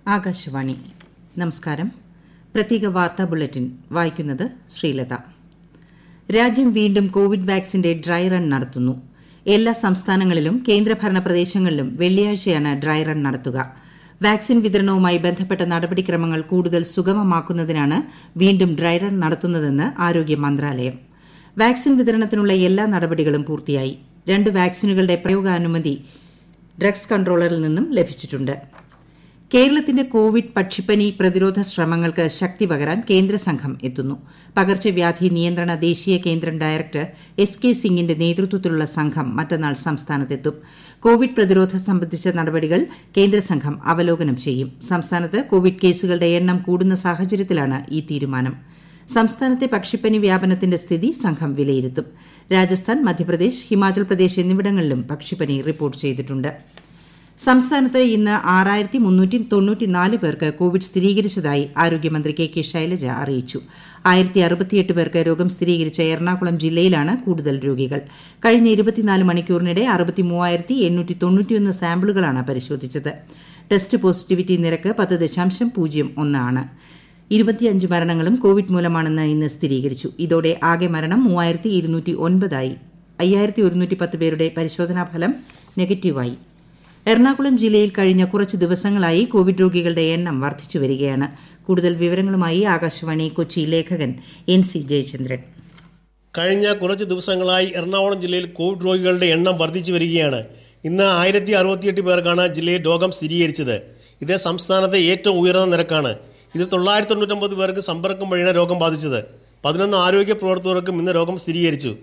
ആകാശവാണി. നമസ്കാരം. പ്രത്യേക വാർത്താ ബുള്ളറ്റിൻ വായിക്കുന്നത് ശ്രീലത. രാജ്യം വീണ്ടും കോവിഡ് വാക്സിന്റെ ഡ്രൈ റൺ നടത്തുന്നു. എല്ലാ സംസ്ഥാനങ്ങളിലും കേന്ദ്രഭരണ പ്രദേശങ്ങളിലും വെള്ളിയാഴ്ചയാണ് ഡ്രൈ റൺ നടത്തുക. വാക്സിൻ വിതരണവുമായി ബന്ധപ്പെട്ട നടപടിക്രമങ്ങൾ കൂടുതൽ സുഗമമാക്കുന്നതിനാണ് വീണ്ടും ഡ്രൈ റൺ നടത്തുന്നതെന്ന് ആരോഗ്യ മന്ത്രാലയം. വാക്സിൻ വിതരണത്തിനുള്ള എല്ലാ നടപടികളും പൂർത്തിയായി. 2 വാക്സിനുകളുടെ പ്രയോഗാനുമതി ഡ്രഗ്സ് കൺട്രോളറിൽ നിന്നും ലഭിച്ചിട്ടുണ്ട്. കേരളത്തിന്റെ കോവിഡ് പക്ഷിപ്പനി പ്രതിരോധ ശ്രമങ്ങൾക്ക് ശക്തി പകരാൻ കേന്ദ്ര സംഘം എത്തുന്നു. പകർച്ചവ്യാധി നിയന്ത്രണ ദേശീയ കേന്ദ്രം ഡയറക്ടർ SK സിംഗിന്റെ നേതൃത്വത്തിലുള്ള സംഘം മറ്റന്നാൾ സംസ്ഥാനത്തെത്തും. കോവിഡ് പ്രതിരോധം സംബന്ധിച്ച നടപടികൾ കേന്ദ്ര സംഘം അവലോകനം ചെയ്യും. സംസ്ഥാനത്ത് കോവിഡ് കേസുകളുടെ എണ്ണം കൂടുന്ന സാഹചര്യത്തിലാണ് ഈ തീരുമാനം. സംസ്ഥാനത്തെ പക്ഷിപ്പനി വ്യാപനത്തിന്റെ സ്ഥിതി സംഘം വിലയിരുത്തും. രാജസ്ഥാൻ, മധ്യപ്രദേശ്, ഹിമാചൽ പ്രദേശ് എന്നിവിടങ്ങളിലും പക്ഷിപ്പനി റിപ്പോർട്ട് ചെയ്തിട്ടുണ്ട്. സംസ്ഥാനത്ത് ഇന്ന് 6394 പേർക്ക് കോവിഡ് സ്ഥിരീകരിച്ചതായി ആരോഗ്യമന്ത്രി KK ശൈലജ അറിയിച്ചു. 1068 പേർക്ക് രോഗം സ്ഥിരീകരിച്ച എറണാകുളം ജില്ലയിലാണ് കൂടുതൽ രോഗികൾ. കഴിഞ്ഞ 24 മണിക്കൂറിനിടെ 63891 സാമ്പിളുകളാണ് പരിശോധിച്ചത്. ടെസ്റ്റ് പോസിറ്റിവിറ്റി നിരക്ക് 10.01 ആണ്. 25 മരണങ്ങളും കോവിഡ് മൂലമാണെന്ന് ഇന്ന് സ്ഥിരീകരിച്ചു. ഇതോടെ ആകെ മരണം 3209 ആയി. 5110 പേരുടെ പരിശോധനാ ഫലം നെഗറ്റീവായി. എറണാകുളം ജില്ലയിൽ കഴിഞ്ഞ കുറച്ച് ദിവസങ്ങളായി കോവിഡ് രോഗികളുടെ എണ്ണം വർദ്ധിച്ചു വരികയാണ്. കൂടുതൽ വിവരങ്ങളുമായി ആകാശവാണി കൊച്ചി ലേഖകൻ NC ജയചന്ദ്രൻ. കഴിഞ്ഞ കുറച്ച് ദിവസങ്ങളായി എറണാകുളം ജില്ലയിൽ കോവിഡ് രോഗികളുടെ എണ്ണം വർദ്ധിച്ചു വരികയാണ്. ഇന്ന് 1068 പേർക്കാണ് ജില്ലയിൽ രോഗം സ്ഥിരീകരിച്ചത്. ഇത് സംസ്ഥാനത്തെ ഏറ്റവും ഉയർന്ന നിരക്കാണ്. ഇത് 999 പേർക്ക് സമ്പർക്കം വഴിയാണ് രോഗം ബാധിച്ചത്. 11 ആരോഗ്യ പ്രവർത്തകർക്കും ഇന്ന് രോഗം സ്ഥിരീകരിച്ചു.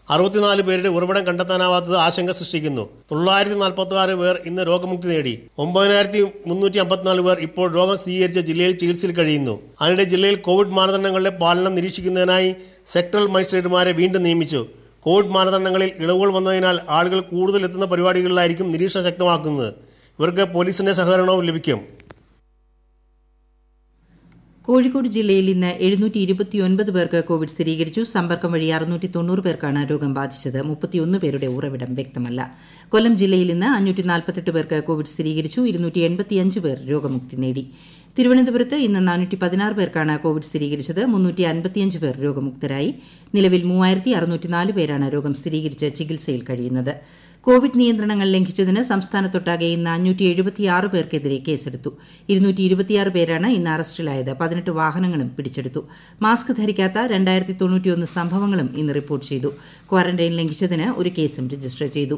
64 പേരുടെ ഉറവിടം കണ്ടെത്താനാവാത്തത് ആശങ്ക സൃഷ്ടിക്കുന്നു. 946 പേർ ഇന്ന് രോഗമുക്തി നേടി. 9354 പേർ ഇപ്പോൾ രോഗം സ്ഥിരീകരിച്ച ജില്ലയിൽ ചികിത്സയിൽ കഴിയുന്നു. അതിനിടെ ജില്ലയിൽ കോവിഡ് മാനദണ്ഡങ്ങളുടെ പാലനം നിരീക്ഷിക്കുന്നതിനായി സെക്ടറൽ മജിസ്ട്രേറ്റുമാരെ വീണ്ടും നിയമിച്ചു. കോവിഡ് മാനദണ്ഡങ്ങളിൽ ഇളവുകൾ വന്നതിനാൽ ആളുകൾ കൂടുതൽ എത്തുന്ന പരിപാടികളിലായിരിക്കും നിരീക്ഷണം ശക്തമാക്കുന്നത്. ഇവർക്ക് പോലീസിന്റെ സഹകരണവും ലഭിക്കും. കോഴിക്കോട് ജില്ലയിൽ ഇന്ന് 729 പേർക്ക് കോവിഡ് സ്ഥിരീകരിച്ചു. സമ്പർക്കം വഴി 690 പേർക്കാണ് രോഗം ബാധിച്ചത്. 31 പേരുടെ ഉറവിടം വ്യക്തമല്ല. കൊല്ലം ജില്ലയിൽ ഇന്ന് 548 പേർക്ക് കോവിഡ് സ്ഥിരീകരിച്ചു. 285 പേർ രോഗമുക്തി നേടി. തിരുവനന്തപുരത്ത് ഇന്ന് 416 പേർക്കാണ് കോവിഡ് സ്ഥിരീകരിച്ചത്. 355 പേർ രോഗമുക്തരായി. നിലവിൽ 3604 പേരാണ് രോഗം സ്ഥിരീകരിച്ച് ചികിത്സയിൽ കഴിയുന്നത്. കോവിഡ് നിയന്ത്രണങ്ങൾ ലംഘിച്ചതിന് സംസ്ഥാനത്തൊട്ടാകെ ഇന്ന് 576 പേർക്കെതിരെ കേസെടുത്തു. 226 പേരാണ് ഇന്ന് അറസ്റ്റിലായത്. 18 വാഹനങ്ങളും പിടിച്ചെടുത്തു. മാസ്ക് ധരിക്കാത്ത 2091 സംഭവങ്ങളും ഇന്ന് റിപ്പോർട്ട് ചെയ്തു. ക്വാറന്റൈൻ ലംഘിച്ചതിന് ഒരു കേസും രജിസ്റ്റർ ചെയ്തു.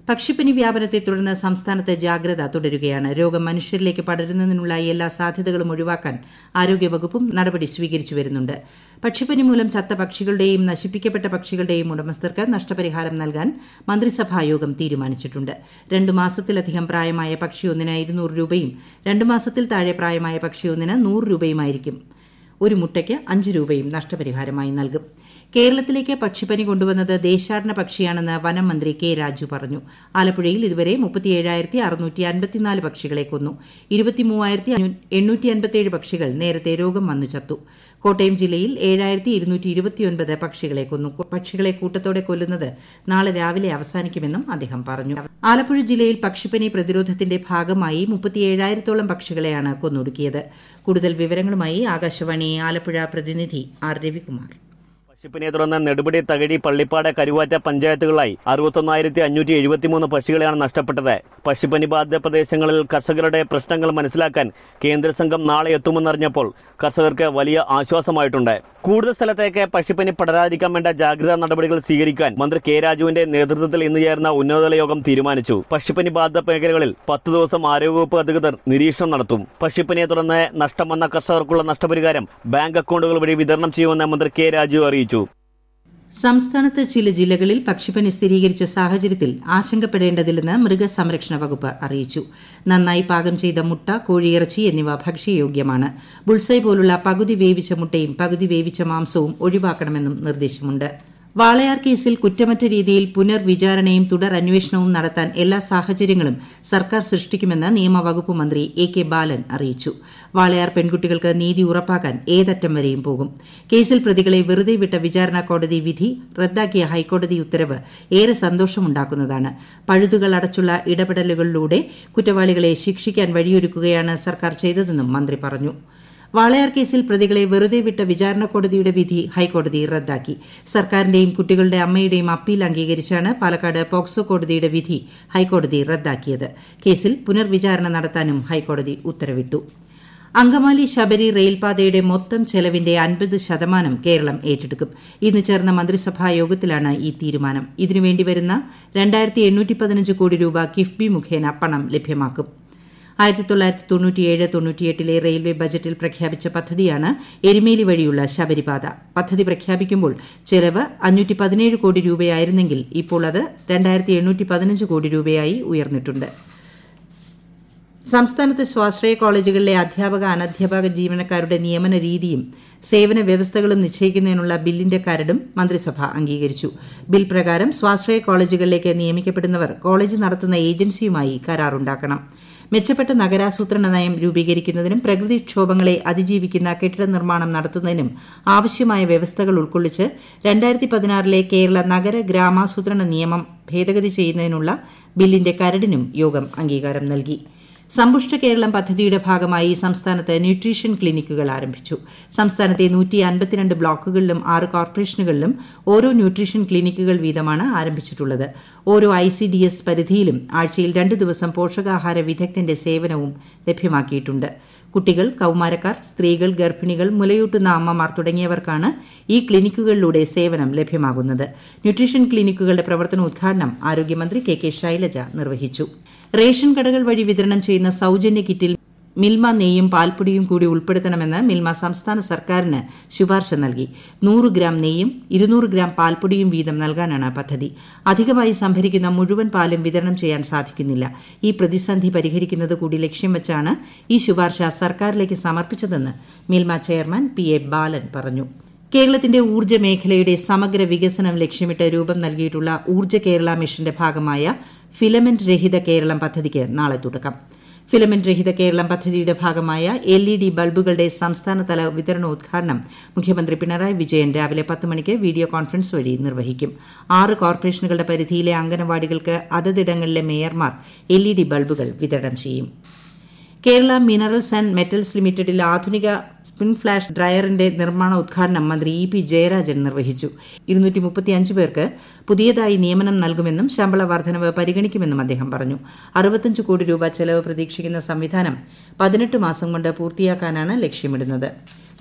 പക്ഷിപ്പനി വ്യാപനത്തെ തുടർന്ന് സംസ്ഥാനത്ത് ജാഗ്രത തുടരുകയാണ്. രോഗം മനുഷ്യരിലേക്ക് പടരുന്നതിനുള്ള എല്ലാ സാധ്യതകളും ഒഴിവാക്കാൻ ആരോഗ്യവകുപ്പും നടപടി സ്വീകരിച്ചു വരുന്നുണ്ട്. പക്ഷിപ്പനി മൂലം ചത്ത പക്ഷികളുടെയും നശിപ്പിക്കപ്പെട്ട പക്ഷികളുടെയും ഉടമസ്ഥർക്ക് നഷ്ടപരിഹാരം നൽകാൻ മന്ത്രിസഭായോഗം തീരുമാനിച്ചിട്ടുണ്ട്. 2 മാസത്തിലധികം പ്രായമായ പക്ഷിയൊന്നിന് 200 രൂപയും 2 മാസത്തിൽ താഴെ പ്രായമായ പക്ഷിയൊന്നിന് 100 രൂപയുമായിരിക്കും. ഒരു മുട്ടയ്ക്ക് 5 രൂപയും നഷ്ടപരിഹാരമായി നൽകും. കേരളത്തിലേക്ക് പക്ഷിപ്പനി കൊണ്ടുവന്നത് ദേശാടന പക്ഷിയാണെന്ന് വനം മന്ത്രി K രാജു പറഞ്ഞു. ആലപ്പുഴയിൽ ഇതുവരെ 37,654 പക്ഷികളെ കൊന്നു. 23,857 പക്ഷികൾ നേരത്തെ രോഗം വന്നു ചത്തു. കോട്ടയം ജില്ലയിൽ 7,229 പക്ഷികളെ കൊന്നു. പക്ഷികളെ കൂട്ടത്തോടെ കൊല്ലുന്നത് നാളെ രാവിലെ അവസാനിക്കുമെന്നും അദ്ദേഹം പറഞ്ഞു. ആലപ്പുഴ ജില്ലയിൽ പക്ഷിപ്പനി പ്രതിരോധത്തിന്റെ ഭാഗമായി 37,000-ഓളം പക്ഷികളെയാണ് കൊന്നൊടുക്കിയത്. കൂടുതൽ വിവരങ്ങളുമായി ആകാശവാണി ആലപ്പുഴ പ്രതിനിധി R രവികുമാർ. പക്ഷിപ്പനിയെ തുടർന്ന് നെടുപടി, തകഴി, പള്ളിപ്പാട്, കരുവാറ്റ പഞ്ചായത്തുകളായി 61,573 പക്ഷികളെയാണ് നഷ്ടപ്പെട്ടത്. പക്ഷിപ്പനി ബാധിത പ്രദേശങ്ങളിൽ കർഷകരുടെ പ്രശ്നങ്ങൾ മനസ്സിലാക്കാൻ കേന്ദ്ര സംഘം നാളെ എത്തുമെന്നറിഞ്ഞപ്പോൾ കർഷകർക്ക് വലിയ ആശ്വാസമായിട്ടുണ്ട്. കൂടുതൽ സ്ഥലത്തേക്ക് പക്ഷിപ്പനി പടരാതിരിക്കാൻ വേണ്ട ജാഗ്രതാ നടപടികൾ സ്വീകരിക്കാൻ മന്ത്രി K രാജുവിന്റെ നേതൃത്വത്തിൽ ഇന്ന് ചേർന്ന ഉന്നതതല യോഗം തീരുമാനിച്ചു. പക്ഷിപ്പനി ബാധിത മേഖലകളിൽ 10 ദിവസം ആരോഗ്യവകുപ്പ് അധികൃതർ നിരീക്ഷണം നടത്തും. പക്ഷിപ്പനിയെ തുടർന്ന് നഷ്ടം വന്ന കർഷകർക്കുള്ള നഷ്ടപരിഹാരം ബാങ്ക് അക്കൗണ്ടുകൾ വഴി വിതരണം ചെയ്യുമെന്ന് മന്ത്രി K രാജു അറിയിച്ചു. സംസ്ഥാനത്ത് ചില ജില്ലകളിൽ പക്ഷിപ്പനി സ്ഥിരീകരിച്ച സാഹചര്യത്തിൽ ആശങ്കപ്പെടേണ്ടതില്ലെന്ന് മൃഗസംരക്ഷണ വകുപ്പ് അറിയിച്ചു. നന്നായി പാകം ചെയ്ത മുട്ട, കോഴിയിറച്ചി എന്നിവ ഭക്ഷ്യയോഗ്യമാണ്. ബുൾസൈ പോലുള്ള പകുതി വേവിച്ച മുട്ടയും പകുതി വേവിച്ച മാംസവും ഒഴിവാക്കണമെന്നും നിർദ്ദേശമുണ്ട്. വാളയാർ കേസിൽ കുറ്റമറ്റ രീതിയിൽ പുനർവിചാരണയും തുടർ അന്വേഷണവും നടത്താൻ എല്ലാ സാഹചര്യങ്ങളും സർക്കാർ സൃഷ്ടിക്കുമെന്ന് നിയമവകുപ്പ് മന്ത്രി എ.കെ. ബാലൻ അറിയിച്ചു. വാളയാർ പെൺകുട്ടികൾക്ക് നീതി ഉറപ്പാക്കാൻ ഏതറ്റം വരെയും പോകും. കേസിൽ പ്രതികളെ വെറുതെ വിട്ട വിചാരണ കോടതി വിധി റദ്ദാക്കിയ ഹൈക്കോടതി ഉത്തരവ് ഏറെ സന്തോഷമുണ്ടാക്കുന്നതാണ്. പഴുതുകൾ അടച്ചുള്ള ഇടപെടലുകളിലൂടെ കുറ്റവാളികളെ ശിക്ഷിക്കാൻ വഴിയൊരുക്കുകയാണ് സർക്കാർ ചെയ്തതെന്നും മന്ത്രി പറഞ്ഞു. വാളയാർ കേസിൽ പ്രതികളെ വെറുതെ വിട്ട വിചാരണ കോടതിയുടെ വിധി ഹൈക്കോടതി റദ്ദാക്കി. സർക്കാരിന്റെയും കുട്ടികളുടെ അമ്മയുടെയും അപ്പീൽ അംഗീകരിച്ചാണ് പാലക്കാട് പോക്സോ കോടതിയുടെ വിധി ഹൈക്കോടതി റദ്ദാക്കിയത്. കേസിൽ പുനർവിചാരണ നടത്താനും ഹൈക്കോടതി ഉത്തരവിട്ടു. അങ്കമാലി ശബരി റെയിൽപാതയുടെ മൊത്തം ചെലവിന്റെ 50% കേരളം ഏറ്റെടുക്കും. ഇന്ന് ചേർന്ന മന്ത്രിസഭാ യോഗത്തിലാണ് ഈ തീരുമാനം. ഇതിനുവേണ്ടി വരുന്ന 2815 കോടി രൂപ കിഫ്ബി മുഖേന പണം ലഭ്യമാക്കും. 1997-98 റെയിൽവേ ബജറ്റിൽ പ്രഖ്യാപിച്ച പദ്ധതിയാണ് എരുമേലി വഴിയുള്ള ശബരിപാത. പദ്ധതി പ്രഖ്യാപിക്കുമ്പോൾ ചെലവ് 517 കോടി രൂപയായിരുന്നെങ്കിൽ ഇപ്പോൾ അത് 2815 കോടി രൂപയായി ഉയർന്നിട്ടുണ്ട്. സംസ്ഥാനത്ത് സ്വാശ്രയ കോളേജുകളിലെ അധ്യാപക അനധ്യാപക ജീവനക്കാരുടെ നിയമന രീതിയും സേവന വ്യവസ്ഥകളും നിശ്ചയിക്കുന്നതിനുള്ള ബില്ലിന്റെ കരടും മന്ത്രിസഭ അംഗീകരിച്ചു. ബിൽ പ്രകാരം സ്വാശ്രയ കോളേജുകളിലേക്ക് നിയമിക്കപ്പെടുന്നവർ കോളേജ് നടത്തുന്ന ഏജൻസിയുമായി കരാറുണ്ടാക്കണം. മെച്ചപ്പെട്ട നഗരാസൂത്രണ നയം രൂപീകരിക്കുന്നതിനും പ്രകൃതിക്ഷോഭങ്ങളെ അതിജീവിക്കുന്ന കെട്ടിട നിർമ്മാണം നടത്തുന്നതിനും ആവശ്യമായ വ്യവസ്ഥകൾ ഉൾക്കൊള്ളിച്ച് 2016 കേരള നഗര ഗ്രാമാസൂത്രണ നിയമം ഭേദഗതി ചെയ്യുന്നതിനുള്ള ബില്ലിന്റെ കരടിനും യോഗം അംഗീകാരം നൽകി. സമ്പുഷ്ട കേരളം പദ്ധതിയുടെ ഭാഗമായി സംസ്ഥാനത്ത് ന്യൂട്രീഷൻ ക്ലിനിക്കുകൾ ആരംഭിച്ചു. സംസ്ഥാനത്തെ 152 ബ്ലോക്കുകളിലും 6 കോർപ്പറേഷനുകളിലും ഓരോ ന്യൂട്രീഷൻ ക്ലിനിക്കുകൾ വീതമാണ് ആരംഭിച്ചിട്ടുള്ളത്. ഓരോ ICDS പരിധിയിലും ആഴ്ചയിൽ 2 ദിവസം പോഷകാഹാര വിദഗ്ധന്റെ സേവനവും ലഭ്യമാക്കിയിട്ടുണ്ട്. കുട്ടികൾ, കൌമാരക്കാർ, സ്ത്രീകൾ, ഗർഭിണികൾ, മുലയൂട്ടുന്ന അമ്മമാർ തുടങ്ങിയവർക്കാണ് ഈ ക്ലിനിക്കുകളിലൂടെ സേവനം ലഭ്യമാകുന്നത്. ന്യൂട്രീഷൻ ക്ലിനിക്കുകളുടെ പ്രവർത്തനോദ്ഘാടനം ആരോഗ്യമന്ത്രി കെ ശൈലജ നിർവഹിച്ചു. റേഷൻ കടകൾ വഴി വിതരണം ചെയ്യുന്ന സൌജന്യ കിറ്റിൽ മിൽമ നെയ്യും പാൽപ്പൊടിയും കൂടി ഉൾപ്പെടുത്തണമെന്ന് മിൽമ സംസ്ഥാന സർക്കാരിന് ശുപാർശ നൽകി. 100 ഗ്രാം നെയ്യും 200 ഗ്രാം പാൽപ്പൊടിയും വീതം നൽകാനാണ് പദ്ധതി. അധികമായി സംഭരിക്കുന്ന മുഴുവൻ പാലും വിതരണം ചെയ്യാൻ സാധിക്കുന്നില്ല. ഈ പ്രതിസന്ധി പരിഹരിക്കുന്നത് കൂടി ലക്ഷ്യം വെച്ചാണ് ഈ ശുപാർശ സർക്കാരിലേക്ക് സമർപ്പിച്ചതെന്ന് മിൽമ ചെയർമാൻ PA ബാലൻ പറഞ്ഞു. കേരളത്തിന്റെ ഊർജ്ജ മേഖലയുടെ സമഗ്ര വികസനം ലക്ഷ്യമിട്ട് രൂപം നൽകിയിട്ടുള്ള ഊർജ്ജ കേരള മിഷന്റെ ഭാഗമായ ഫിലമെന്റ് രഹിത കേരളം പദ്ധതിക്ക് നാളെ തുടക്കം. ഫിലമെന്റ് രഹിത കേരളം പദ്ധതിയുടെ ഭാഗമായ LED ബൾബുകളുടെ സംസ്ഥാനതല വിതരണോദ്ഘാടനം മുഖ്യമന്ത്രി പിണറായി വിജയൻ രാവിലെ 10 മണിക്ക് വീഡിയോ കോൺഫറൻസ് വഴി നിർവഹിക്കും. 6 കോർപ്പറേഷനുകളുടെ പരിധിയിലെ അംഗനവാടികൾക്ക് അതതിടങ്ങളിലെ മേയർമാർ LED ബൾബുകൾ വിതരണം ചെയ്യും. കേരള മിനറൽസ് ആൻഡ് മെറ്റൽസ് ലിമിറ്റഡിൽ ആധുനിക സ്പിൻ ഫ്ലാഷ് ഡ്രയറിന്റെ നിർമ്മാണ ഉദ്ഘാടനം മന്ത്രി EP ജയരാജൻ നിർവഹിച്ചു. 235 പേർക്ക് പുതിയതായി നിയമനം നൽകുമെന്നും ശമ്പള വർധനവ് പരിഗണിക്കുമെന്നും അദ്ദേഹം പറഞ്ഞു. 65 കോടി രൂപ ചെലവ് പ്രതീക്ഷിക്കുന്ന സംവിധാനം 18 മാസം കൊണ്ട് പൂർത്തിയാക്കാനാണ് ലക്ഷ്യമിടുന്നത്.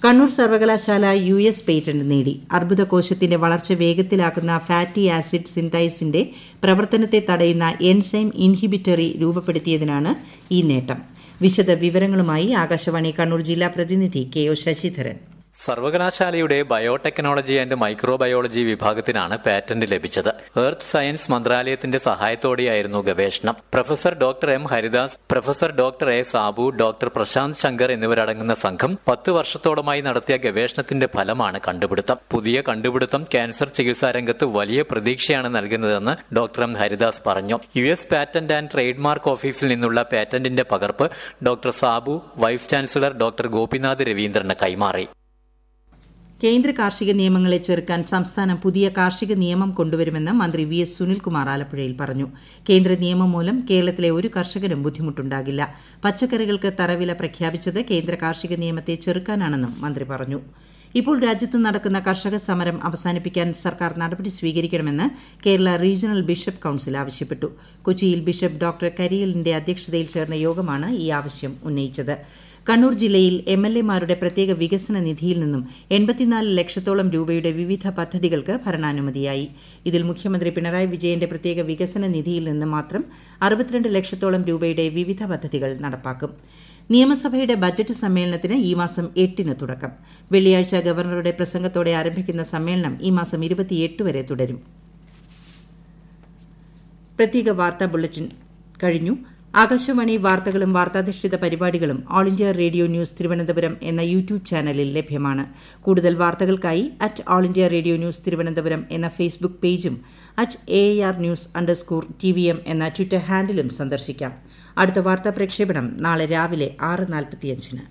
കണ്ണൂർ സർവകലാശാല US പേറ്റന്റ് നേടി. അർബുദകോശത്തിന്റെ വളർച്ച വേഗത്തിലാക്കുന്ന ഫാറ്റി ആസിഡ് സിന്തൈസിന്റെ പ്രവർത്തനത്തെ തടയുന്ന എൻസൈം ഇൻഹിബിറ്ററി രൂപപ്പെടുത്തിയതിനാണ് ഈ നേട്ടം. വിശദ വിവരങ്ങളുമായി ആകാശവാണി കണ്ണൂർ ജില്ലാ പ്രതിനിധി KO ശശിധരൻ. സർവകലാശാലയുടെ ബയോടെക്നോളജി ആൻഡ് മൈക്രോബയോളജി വിഭാഗത്തിനാണ് പാറ്റന്റ് ലഭിച്ചത്. എർത്ത് സയൻസ് മന്ത്രാലയത്തിന്റെ സഹായത്തോടെയായിരുന്നു ഗവേഷണം. Professor doctor M Haridas, professor doctor A Sabu, doctor Prashanth Shankar എന്നിവരടങ്ങുന്ന സംഘം 10 വർഷത്തോളമായി നടത്തിയ ഗവേഷണത്തിന്റെ ഫലമാണ് കണ്ടുപിടുത്തം. പുതിയ കണ്ടുപിടുത്തം ക്യാൻസർ ചികിത്സാ രംഗത്ത് വലിയ പ്രതീക്ഷയാണ് നൽകുന്നതെന്ന് ഡോക്ടർ M ഹരിദാസ് പറഞ്ഞു. US patent and trademark ഓഫീസിൽ നിന്നുള്ള പാറ്റന്റിന്റെ പകർപ്പ് doctor Sabu vice chancellor doctor Gopinath രവീന്ദ്രന് കൈമാറി. കേന്ദ്ര കാർഷിക നിയമങ്ങളെ ചെറുക്കാൻ സംസ്ഥാനം പുതിയ കാർഷിക നിയമം കൊണ്ടുവരുമെന്ന് മന്ത്രി VS സുനിൽകുമാർ ആലപ്പുഴയിൽ പറഞ്ഞു. കേന്ദ്ര നിയമം മൂലം കേരളത്തിലെ ഒരു കർഷകനും ബുദ്ധിമുട്ടുണ്ടാകില്ല. പച്ചക്കറികൾക്ക് തറവില പ്രഖ്യാപിച്ചത് കേന്ദ്ര കാർഷിക നിയമത്തെ ചെറുക്കാനാണെന്നും മന്ത്രി പറഞ്ഞു. ഇപ്പോൾ രാജ്യത്ത് നടക്കുന്ന കർഷക സമരം അവസാനിപ്പിക്കാൻ സർക്കാർ നടപടി സ്വീകരിക്കണമെന്ന് കേരള റീജിയണൽ ബിഷപ്പ് കൌൺസിൽ ആവശ്യപ്പെട്ടു. കൊച്ചിയിൽ ബിഷപ്പ് ഡോക്ടർ കരിയലിന്റെ അധ്യക്ഷതയിൽ ചേർന്ന യോഗമാണ് ഈ ആവശ്യം ഉന്നയിച്ചത്. കണ്ണൂർ ജില്ലയിൽ MLA-മാരുടെ പ്രത്യേക വികസന നിധിയിൽ നിന്നും 84 ലക്ഷത്തോളം രൂപയുടെ വിവിധ പദ്ധതികൾക്ക് ഭരണാനുമതിയായി. ഇതിൽ മുഖ്യമന്ത്രി പിണറായി വിജയന്റെ പ്രത്യേക വികസന നിധിയിൽ നിന്ന് മാത്രം 62 ലക്ഷത്തോളം രൂപയുടെ വിവിധ പദ്ധതികൾ നടപ്പാക്കും. നിയമസഭയുടെ ബജറ്റ് സമ്മേളനത്തിന് ഈ മാസം 8-ന് തുടക്കം. വെള്ളിയാഴ്ച ഗവർണറുടെ പ്രസംഗത്തോടെ ആരംഭിക്കുന്ന സമ്മേളനം ഈ മാസം 28 വരെ തുടരും. പ്രത്യേക വാർത്താ ബുള്ളറ്റിൻ കഴിഞ്ഞു. ആകാശവാണി വാർത്തകളും വാർത്താധിഷ്ഠിത പരിപാടികളും all India radio news Thiruvananthapuram എന്ന യൂട്യൂബ് ചാനലിൽ ലഭ്യമാണ്. കൂടുതൽ വാർത്തകൾക്കായി @all India radio news Thiruvananthapuram എന്ന ഫേസ്ബുക്ക് പേജും @AAR_News_TVM എന്ന ട്വിറ്റർ ഹാൻഡിലും സന്ദർശിക്കാം. അടുത്ത വാർത്താ പ്രക്ഷേപണം നാളെ രാവിലെ 6:45.